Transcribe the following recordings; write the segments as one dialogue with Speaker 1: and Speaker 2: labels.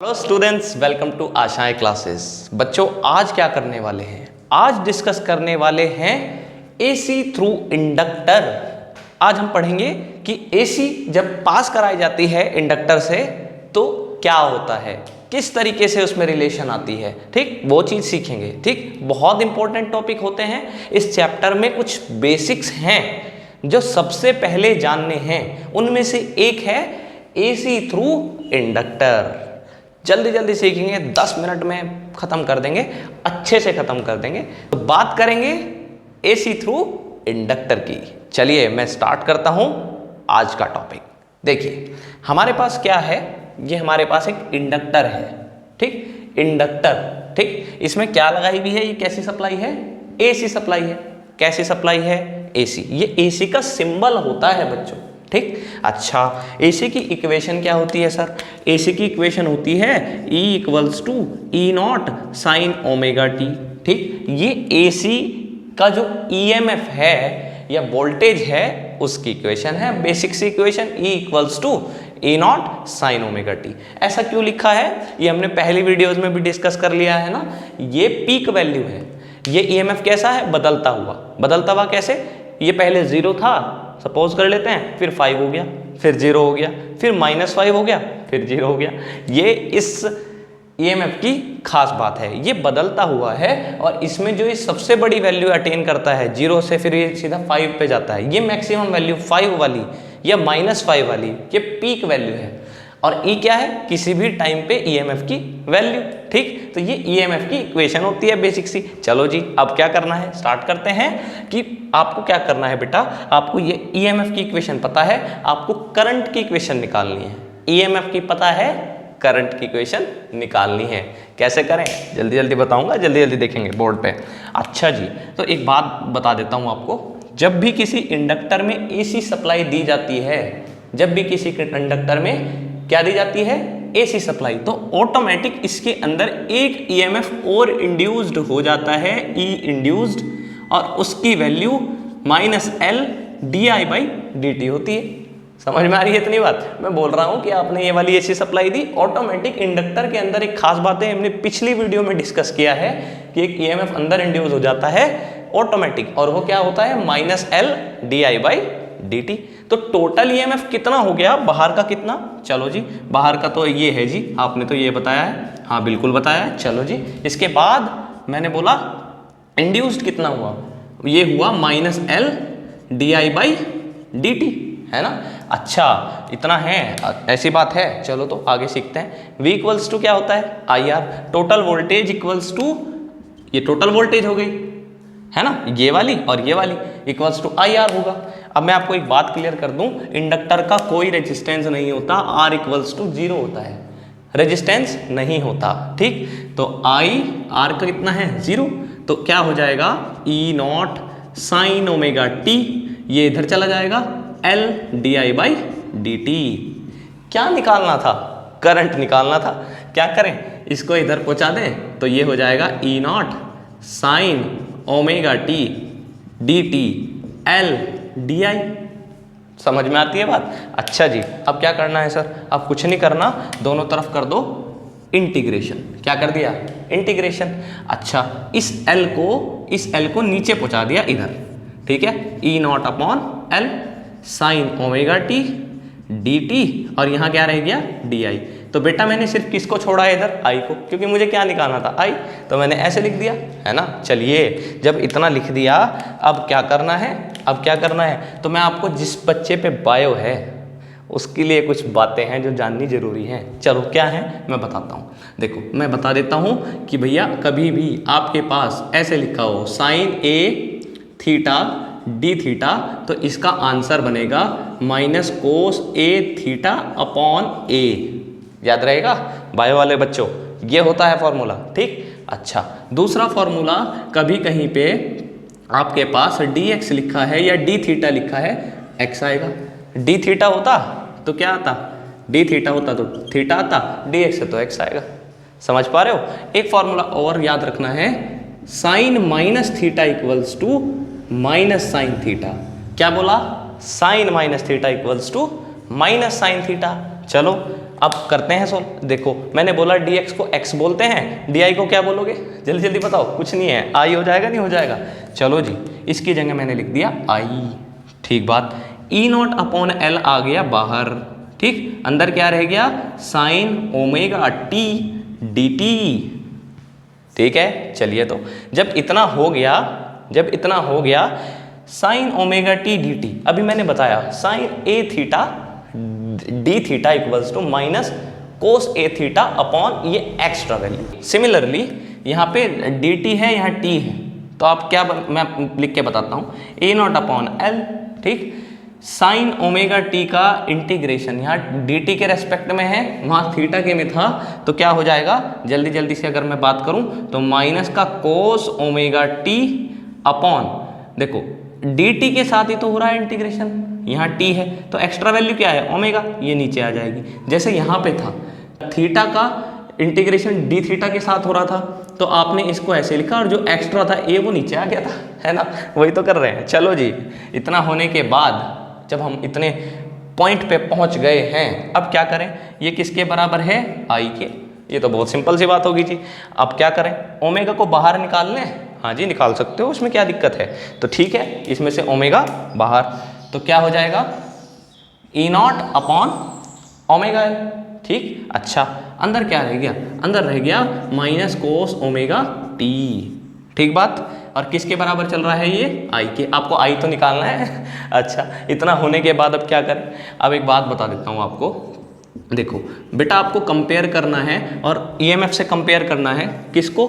Speaker 1: Hello students, welcome to आशाएं classes. बच्चों, आज क्या करने वाले हैं? आज डिस्कस करने वाले हैं एसी थ्रू इंडक्टर। आज हम पढ़ेंगे कि एसी जब पास कराई जाती है इंडक्टर से तो क्या होता है, किस तरीके से उसमें रिलेशन आती है। ठीक, वो चीज़ सीखेंगे। ठीक, बहुत इंपॉर्टेंट टॉपिक होते हैं इस चैप्टर में। कुछ बेसिक्स हैं जो सबसे पहले जानने हैं, उनमें से एक है एसी थ्रू इंडक्टर। जल्दी जल्दी सीखेंगे, 10 मिनट में ख़त्म कर देंगे, अच्छे से ख़त्म कर देंगे। तो बात करेंगे एसी थ्रू इंडक्टर की। चलिए मैं स्टार्ट करता हूँ आज का टॉपिक। देखिए हमारे पास क्या है, ये हमारे पास एक इंडक्टर है। ठीक, इंडक्टर। ठीक, इसमें क्या लगाई हुई है? ये कैसी सप्लाई है? एसी सप्लाई है। कैसी सप्लाई है? एसी। ये एसी का सिंबल होता है बच्चों। ठीक, अच्छा, एसी की इक्वेशन क्या होती है सर? एसी की इक्वेशन होती है E equals to E nought sine omega t. ठीक, ये एसी का जो ईएमएफ है या वोल्टेज है उसकी इक्वेशन है, basic C equation E equals to E nought sine omega t. ऐसा क्यों लिखा है ये हमने पहली वीडियोज में भी डिस्कस कर लिया है ना। ये पीक वैल्यू है। ये ईएमएफ कैसा है? बदलता हुआ। बदलता हुआ कैसे? ये पहले 0 था, सपोज कर लेते हैं, फिर 5 हो गया, फिर 0 हो गया, फिर -5 हो गया, फिर 0 हो गया। ये इस ईएमएफ की खास बात है, ये बदलता हुआ है। और इसमें जो ये सबसे बड़ी वैल्यू अटेन करता है 0 से, फिर ये सीधा 5 पे जाता है। ये मैक्सिमम वैल्यू 5 वाली या -5 वाली, ये पीक वैल्यू है। और E क्या है? किसी भी टाइम पे ईएमएफ की वैल्यू। ठीक, तो ये ईएमएफ की इक्वेशन होती है बेसिक सी। चलो जी, अब क्या करना है, स्टार्ट करते हैं कि आपको क्या करना है बेटा। आपको ये ईएमएफ की इक्वेशन पता है, आपको करंट की इक्वेशन निकालनी है। ईएमएफ की पता है, करंट की इक्वेशन निकालनी है। कैसे करें जल्दी जल्दी बताऊंगा, जल्दी जल्दी देखेंगे बोर्ड पे। अच्छा जी, तो एक बात बता देता हूँ आपको। जब भी किसी इंडक्टर में एसी सप्लाई दी जाती है, जब भी किसी इंडक्टर में क्या दी जाती है? एसी सप्लाई, तो ऑटोमेटिक इसके अंदर एक ईएमएफ और इंड्यूस्ड हो जाता है, ई इंड्यूस्ड, और उसकी वैल्यू -L di/dt होती है। समझ में आ रही है इतनी बात? मैं बोल रहा हूँ कि आपने ये वाली एसी सप्लाई दी, ऑटोमेटिक इंडक्टर के अंदर एक खास बात है, हमने पिछली वीडियो में डिस्कस किया है कि एक ईएमएफ अंदर इंड्यूस हो जाता है ऑटोमेटिक, और वो क्या होता है? -L di/dt। तो टोटल ईएमएफ कितना हो गया? बाहर का कितना? चलो जी, बाहर का तो ये है जी, आपने तो ये बताया है। हाँ बिल्कुल बताया है। चलो जी, इसके बाद मैंने बोला इंड्यूस्ड कितना हुआ? ये हुआ -L di/dt, है ना। अच्छा, इतना है, ऐसी बात है। चलो तो आगे सीखते हैं। V इक्वल्स टू क्या होता है? IR। Total voltage equals to, ये टोटल वोल्टेज हो गई, है ना, ये वाली और ये वाली, इक्वल्स टू IR होगा। अब मैं आपको एक बात क्लियर कर दूं, इंडक्टर का कोई रेजिस्टेंस नहीं होता, R इक्वल्स टू 0 होता है, रेजिस्टेंस नहीं होता। ठीक, तो R का कितना है? 0। तो क्या हो जाएगा? E not sine omega T, ये इधर चला जाएगा, L di/dt। क्या निकालना था? करंट निकालना था। क्या करें, इसको इधर पहुंचा दें तो ये हो जाएगा E not sine omega T dt L di। समझ में आती है बात? अच्छा जी, अब क्या करना है सर? अब कुछ नहीं करना, दोनों तरफ कर दो इंटीग्रेशन। क्या कर दिया? इंटीग्रेशन। अच्छा, इस L को नीचे पहुंचा दिया इधर। ठीक है, E not upon L sign omega T dt, और यहाँ क्या रह गया? di। तो बेटा मैंने सिर्फ किसको छोड़ा है इधर? I को, क्योंकि मुझे क्या निकालना था? I, तो मैंने ऐसे लिख दिया, है ना। चलिए, जब इतना लिख दिया, अब क्या करना है? अब क्या करना है? तो मैं आपको, जिस बच्चे पे बायो है उसके लिए कुछ बातें हैं जो जाननी जरूरी हैं। चलो क्या है मैं बताता हूँ। देखो मैं बता देता हूँ कि भैया कभी भी आपके पास ऐसे लिखा हो sine A theta d theta, तो इसका आंसर बनेगा -cos A theta upon A। याद रहेगा बायो वाले बच्चों? ये होता है फॉर्मूला। ठीक, अच्छा, दूसरा फॉर्मूला, कभी कहीं पे आपके पास dx लिखा है या d थीटा लिखा है, x आएगा। d थीटा होता तो क्या आता? d थीटा होता तो थीटा आता, dx है तो x आएगा। समझ पा रहे हो? एक फॉर्मूला और याद रखना है, sine minus theta equals to minus sine theta. क्या बोला? Sine minus theta equals to minus sine theta. चलो अब करते हैं सोल्व। देखो मैंने बोला dx को x बोलते हैं, dy को क्या बोलोगे, जल्दी जल्दी बताओ। कुछ नहीं है, i हो जाएगा, नहीं हो जाएगा। चलो जी, इसकी जगह मैंने लिख दिया i। ठीक बात, E0 अपॉन L आ गया बाहर। ठीक, अंदर क्या रह गया, साइन ओमेगा t dt। ठीक है, चलिए तो जब इतना हो गया sine omega t d t, अभी मैंने बताया sine A theta d theta equals to minus cos A theta upon ये एक्स्ट्रा वैल्यू। सिमिलरली यहाँ पे डी टी है, यहाँ टी है, तो आप क्या मैं लिख के बताता हूँ, ए नॉट अपॉन एल। ठीक, साइन ओमेगा टी का इंटीग्रेशन यहाँ डी टी के रेस्पेक्ट में है, वहाँ थीटा के में था, तो क्या हो जाएगा, जल्दी जल्दी से अगर मैं बात करूँ तो माइनस का कोस ओमेगा टी अपॉन, देखो डी टी के साथ ही तो हो रहा है इंटीग्रेशन, यहाँ टी है तो एक्स्ट्रा वैल्यू क्या है, ओमेगा, ये नीचे आ जाएगी। जैसे यहाँ पे था थीटा का इंटीग्रेशन डी थीटा के साथ हो रहा था, तो आपने इसको ऐसे लिखा और जो एक्स्ट्रा था ए वो नीचे आ गया था, है ना, वही तो कर रहे हैं। चलो जी, इतना होने के बाद जब हम इतने पॉइंट पे पहुंच गए हैं, अब क्या करें, ये किसके बराबर है, आई के। ये तो बहुत सिंपल सी बात होगी जी। अब क्या करें, ओमेगा को बाहर निकाल लें, हाँ जी निकाल सकते हो, उसमें क्या दिक्कत है। तो ठीक है, इसमें से ओमेगा बाहर, तो क्या हो जाएगा, ई नॉट अपॉन ओमेगा एल। ठीक, अच्छा अंदर क्या रह गया, अंदर रह गया माइनस कोस ओमेगा टी। ठीक बात, और किसके बराबर चल रहा है ये, आई के। आपको आई तो निकालना है। अच्छा, इतना होने के बाद अब क्या करें, अब एक बात बता देता हूँ आपको। देखो बेटा, आपको कंपेयर करना है और ईएमएफ से कंपेयर करना है, किसको,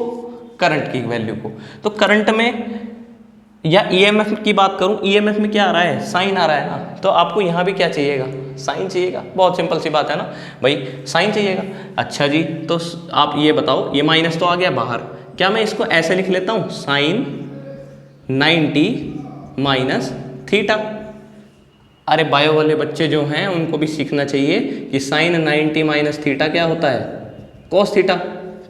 Speaker 1: करंट की वैल्यू को। तो करंट में या ईएमएफ की बात करूं, ईएमएफ में क्या आ रहा है, साइन आ रहा है ना, तो आपको यहाँ भी क्या चाहिएगा, साइन चाहिएगा। बहुत सिंपल सी बात है ना भाई, साइन चाहिएगा। अच्छा जी, तो आप ये बताओ, ये माइनस तो आ गया बाहर, क्या मैं इसको ऐसे लिख लेता हूँ, साइन 90 माइनस थीटा। अरे बायो वाले बच्चे जो हैं उनको भी सीखना चाहिए कि साइन 90 माइनस थीटा क्या होता है, कोस थीटा।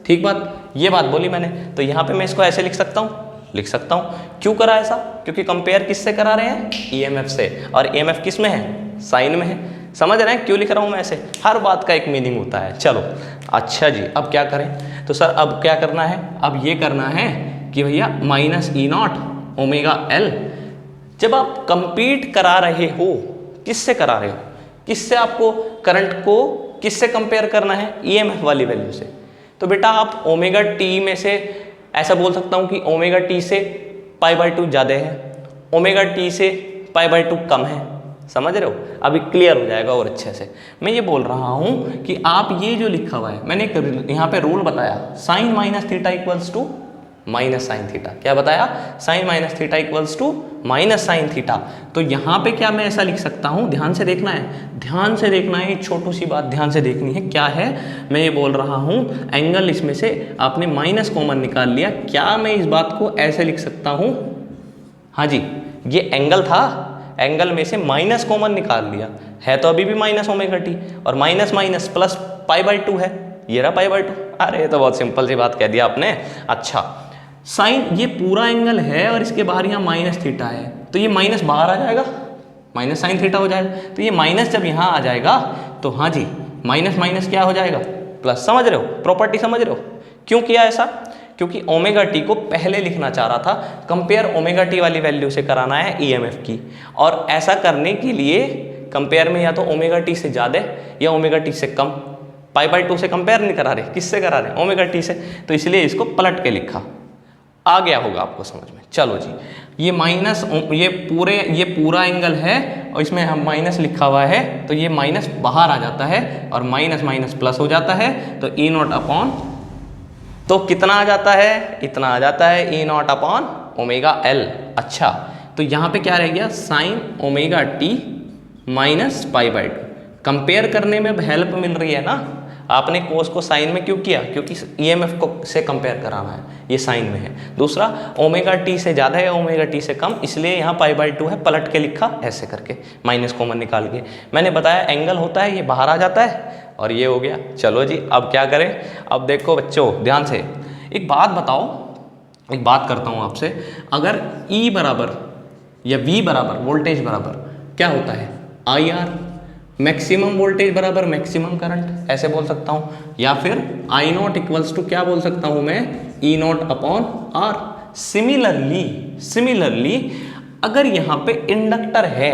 Speaker 1: ठीक बात, ये बात बोली मैंने, तो यहाँ पे मैं इसको ऐसे लिख सकता हूँ, लिख सकता हूँ। क्यों करा ऐसा, क्योंकि कंपेयर किससे करा रहे हैं, ईएमएफ से, और ईएमएफ किस में है, साइन में है। समझ रहे हैं क्यों लिख रहा हूँ मैं ऐसे, हर बात का एक मीनिंग होता है। चलो अच्छा जी, अब क्या करें, तो सर अब क्या करना है, अब ये करना है कि भैया minus E not omega L. जब आप कंपीट करा रहे हो, किससे करा रहे हो, किससे, आपको करंट को किससे कंपेयर करना है, ईएमएफ वाली वैल्यू से। तो बेटा आप ओमेगा टी में से ऐसा बोल सकता हूँ कि ओमेगा टी से π/2 ज़्यादा है, ओमेगा टी से π/2 कम है। समझ रहे हो, अभी क्लियर हो जाएगा और अच्छे से। मैं ये बोल रहा हूँ कि आप ये जो लिखा हुआ है, मैंने एक यहाँ पे रूल बताया, sine minus theta equals to minus sine theta. क्या बताया, sine minus theta equals to minus sine theta. तो यहाँ पे क्या मैं ऐसा लिख सकता हूँ, ध्यान से देखना है, ध्यान से देखना है, छोटी सी बात ध्यान से देखनी है। क्या है, मैं ये बोल रहा हूँ, एंगल इसमें से आपने माइनस कॉमन निकाल लिया, क्या मैं इस बात को ऐसे लिख सकता हूँ, हाँ जी, ये एंगल था, एंगल में से माइनस कॉमन निकाल लिया, है तो अभी भी माइनस ओमेगा टी, और माइनस माइनस प्लस π/2 है, ये रहा π/2। अरे ये तो बहुत सिंपल सी बात कह दिया आपने। अच्छा, साइन ये पूरा एंगल है और इसके बाहर यहाँ माइनस थीटा है, तो ये माइनस बाहर आ जाएगा, माइनस साइन थीटा हो जाएगा। तो ये माइनस जब यहाँ आ जाएगा तो हाँ जी, माइनस माइनस क्या हो जाएगा, प्लस। समझ रहे हो, प्रॉपर्टी समझ रहे हो क्यों किया ऐसा, क्योंकि ओमेगा टी को पहले लिखना चाह रहा था, कंपेयर ओमेगा टी वाली वैल्यू से कराना है ईएमएफ की, और ऐसा करने के लिए कंपेयर में या तो ओमेगा टी से ज़्यादा या ओमेगा टी से कम, π/2 से कंपेयर नहीं करा रहे, किससे करा रहे, ओमेगा टी से, तो इसलिए इसको पलट के लिखा। आ गया होगा आपको समझ में। चलो जी, ये माइनस, ये पूरा एंगल है और इसमें हम माइनस लिखा हुआ है, तो ये माइनस बाहर आ जाता है और माइनस माइनस प्लस हो जाता है, तो ई नॉट अपॉन, तो कितना आ जाता है, इतना आ जाता है, E naught upon omega L. अच्छा, तो यहाँ पे क्या रह गया, sine omega t minus π/2। Compare करने में हेल्प मिल रही है ना, आपने कोस को साइन में क्यों किया, क्योंकि ईएमएफ को से कंपेयर कराना है, ये साइन में है। दूसरा, ओमेगा टी से ज़्यादा है या ओमेगा टी से कम, इसलिए यहाँ π/2 है, पलट के लिखा ऐसे करके, माइनस कॉमन निकाल के। मैंने बताया एंगल होता है, ये बाहर आ जाता है और ये हो गया। चलो जी, अब क्या करें, अब देखो बच्चों ध्यान से, एक बात बताओ, एक बात करता हूँ आपसे, अगर E बराबर या V बराबर, वोल्टेज बराबर क्या होता है, IR, मैक्सिमम वोल्टेज बराबर मैक्सिमम करंट, ऐसे बोल सकता हूं, या फिर आई नॉट इक्वल्स टू क्या बोल सकता हूं मैं, ई नॉट अपॉन आर। सिमिलरली अगर यहां पे इंडक्टर है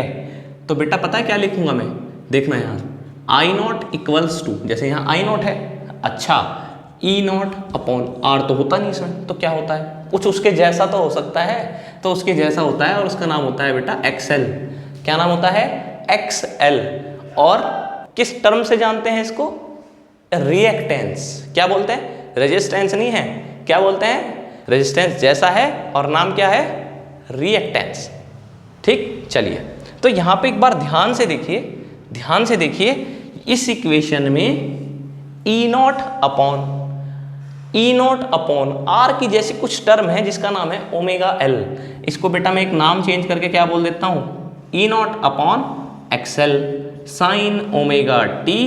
Speaker 1: तो बेटा पता है क्या लिखूंगा मैं, देखना यहां, आई नॉट इक्वल्स टू, जैसे यहां आई नॉट है, अच्छा ई नॉट अपॉन आर तो होता नहीं इसमें, तो क्या होता है, कुछ उसके जैसा तो हो सकता है, तो उसके जैसा होता है और उसका नाम होता है बेटा एक्सएल। क्या नाम होता है, एक्सएल। और किस टर्म से जानते हैं इसको, रिएक्टेंस। क्या बोलते हैं, रेजिस्टेंस नहीं है, क्या बोलते हैं, रेजिस्टेंस जैसा है और नाम क्या है, रिएक्टेंस। ठीक, चलिए तो यहां पे एक बार ध्यान से देखिए, इस इक्वेशन में ई नॉट अपॉन आर की जैसी कुछ टर्म है जिसका नाम है ओमेगा एल। इसको बेटा मैं एक नाम चेंज करके क्या बोल देता हूं, E naught upon XL sine omega t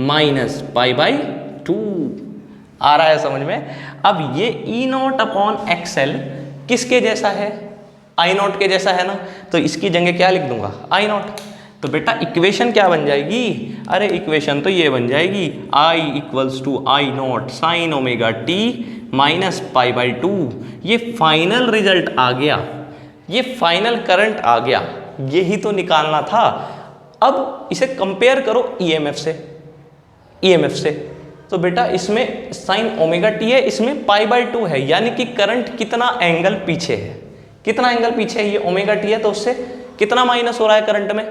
Speaker 1: minus pi by 2। आ रहा है समझ में। अब ये ई नॉट अपॉन एक्सएल किसके जैसा है, आई नॉट के जैसा है ना, तो इसकी जगह क्या लिख दूंगा, आई नॉट। तो बेटा इक्वेशन क्या बन जाएगी, अरे इक्वेशन तो ये बन जाएगी, I equals to I naught sine omega t minus pi by 2। ये फाइनल रिजल्ट आ गया, ये फाइनल करंट आ गया, यही तो निकालना था। अब इसे कंपेयर करो ईएमएफ से, तो बेटा इसमें साइन ओमेगा टी है, इसमें पाई बाई 2 है, यानी कि करंट कितना एंगल पीछे है, कितना एंगल पीछे है, ये ओमेगा टी है तो उससे कितना माइनस हो रहा है करंट में,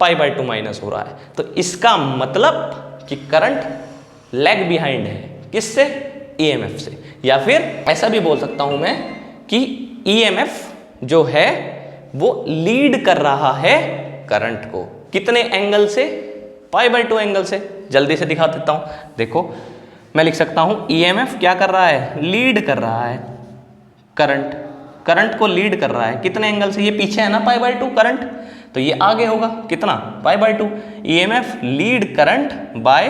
Speaker 1: पाई बाई 2 माइनस हो रहा है। तो इसका मतलब कि करंट लैग बिहाइंड है, किससे, ईएमएफ से। या फिर ऐसा भी बोल सकता हूं मैं कि ईएमएफ जो है वो लीड कर रहा है करंट को, कितने एंगल से, पाई बाई 2 एंगल से। जल्दी से दिखा देता हूं, देखो मैं लिख सकता हूं ईएमएफ क्या कर रहा है, लीड कर रहा है करंट को लीड कर रहा है, कितने एंगल से, ये पीछे है ना पाई बाई 2 करंट, तो ये आगे होगा कितना, पाई by 2। EMF lead current by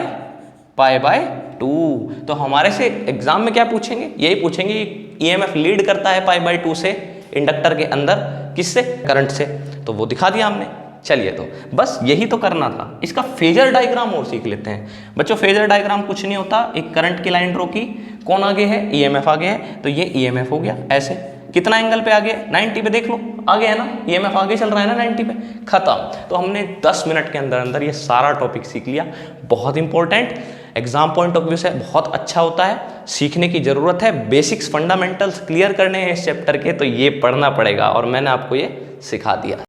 Speaker 1: pi by 2। तो हमारे से एग्जाम में क्या पूछेंगे, यही पूछेंगे ईएमएफ लीड करता है पाई बाई 2 से इंडक्टर के अंदर, किससे, करंट से। तो वो दिखा दिया हमने। चलिए तो बस यही तो करना था। इसका फेजर डायग्राम और सीख लेते हैं बच्चों। फेजर डायग्राम कुछ नहीं होता, एक करंट की लाइन ड्रॉ की, कौन आगे है, ईएमएफ आगे है, तो ये ईएमएफ हो गया, ऐसे कितना एंगल पे आगे, 90 पे, देख लो आगे है ना, ईएमएफ आगे चल रहा है ना 90 पे, खत्म। तो हमने 10 मिनट के अंदर अंदर ये सारा टॉपिक सीख लिया। बहुत important, exam point of view से बहुत अच्छा होता है, सीखने की जरूरत है। बेसिक्स फंडामेंटल्स क्लियर करने हैं इस चैप्टर के, तो ये पढ़ना पड़ेगा और मैंने आपको ये सिखा दिया।